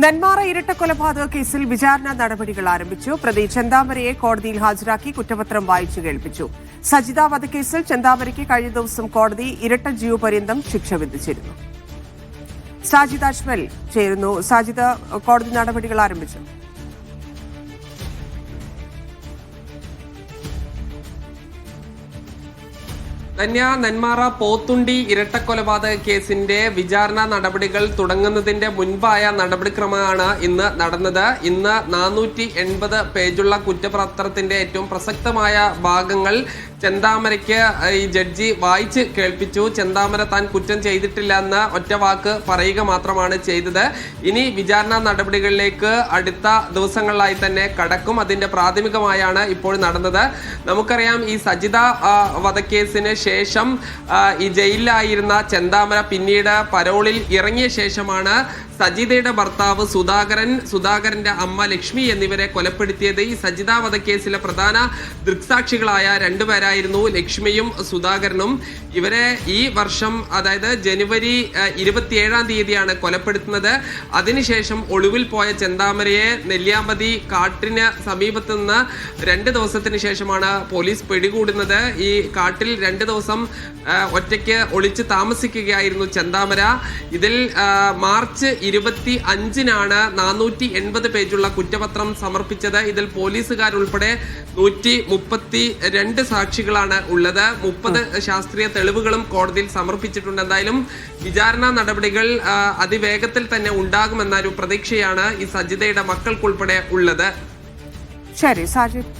നെന്മാറ ഇരട്ടക്കൊലപാതക കേസിൽ വിചാരണ നടപടികൾ ആരംഭിച്ചു. പ്രതി ചെന്താമരയെ കോടതിയിൽ ഹാജരാക്കി കുറ്റപത്രം വായിച്ചു കേൾപ്പിച്ചു. സജിത വധക്കേസിൽ ചെന്താമരയ്ക്ക് കഴിഞ്ഞ ദിവസം കോടതി ഇരട്ട ജീവപര്യന്തം ശിക്ഷ വിധിച്ചിരുന്നു. സാജിദ അജ്മൽ ചേരുന്നു. സാജിദ, കോടതി നടപടികൾ ആരംഭിച്ചു. നെന്മാറ പോത്തുണ്ടി ഇരട്ടക്കൊലപാതക കേസിന്റെ വിചാരണ നടപടികൾ തുടങ്ങുന്നതിന്റെ മുൻപായ നടപടിക്രമമാണ് ഇന്ന് നടന്നത്. ഇന്ന് 480 പേജുള്ള കുറ്റപത്രത്തിന്റെ ഏറ്റവും പ്രസക്തമായ ഭാഗങ്ങൾ ചെന്താമരയ്ക്ക് ഈ ജഡ്ജി വായിച്ച് കേൾപ്പിച്ചു. ചെന്താമര താൻ കുറ്റം ചെയ്തിട്ടില്ല എന്ന് ഒറ്റ വാക്ക് പറയുക മാത്രമാണ് ചെയ്തത്. ഇനി വിചാരണ നടപടികളിലേക്ക് അടുത്ത ദിവസങ്ങളിലായി തന്നെ കടക്കും. അതിന്റെ പ്രാഥമികമായാണ് ഇപ്പോൾ നടന്നത്. നമുക്കറിയാം, ഈ സജിത വധക്കേസിന് ശേഷം ഈ ജയിലിലായിരുന്ന ചെന്താമര പിന്നീട് പരോളിൽ ഇറങ്ങിയ ശേഷമാണ് സജിതയുടെ ഭർത്താവ് സുധാകരന്റെ അമ്മ ലക്ഷ്മി എന്നിവരെ കൊലപ്പെടുത്തിയത്. ഈ സജിത വധക്കേസിലെ പ്രധാന ദൃക്സാക്ഷികളായ രണ്ടുപേരായിരുന്നു ലക്ഷ്മിയും സുധാകരനും. ഇവരെ ഈ വർഷം, അതായത് ജനുവരി 27-ാം തീയതിയാണ് കൊലപ്പെടുത്തുന്നത്. അതിനുശേഷം ഒളിവിൽ പോയ ചെന്താമരയെ നെല്ലിയാമ്പതി കാട്ടിന് സമീപത്ത് നിന്ന് 2 ദിവസത്തിന് ശേഷമാണ് പോലീസ് പിടികൂടുന്നത്. ഈ കാട്ടിൽ 2 ദിവസം ഒറ്റയ്ക്ക് ഒളിച്ച് താമസിക്കുകയായിരുന്നു ചെന്താമര. ഇതിൽ മാർച്ച് 25-നാണ് 480 പേജുള്ള കുറ്റപത്രം സമർപ്പിച്ചത്. ഇതിൽ പോലീസുകാരുൾപ്പെടെ 132 സാക്ഷികളാണ് ഉള്ളത്. 30 ശാസ്ത്രീയ തെളിവുകളും കോടതിയിൽ സമർപ്പിച്ചിട്ടുണ്ട്. എന്തായാലും വിചാരണ നടപടികൾ അതിവേഗത്തിൽ തന്നെ ഉണ്ടാകുമെന്ന ഒരു പ്രതീക്ഷയാണ് ഈ സജിതയുടെ മക്കൾക്കുൾപ്പെടെ ഉള്ളത്. ശരി സാജിദ്.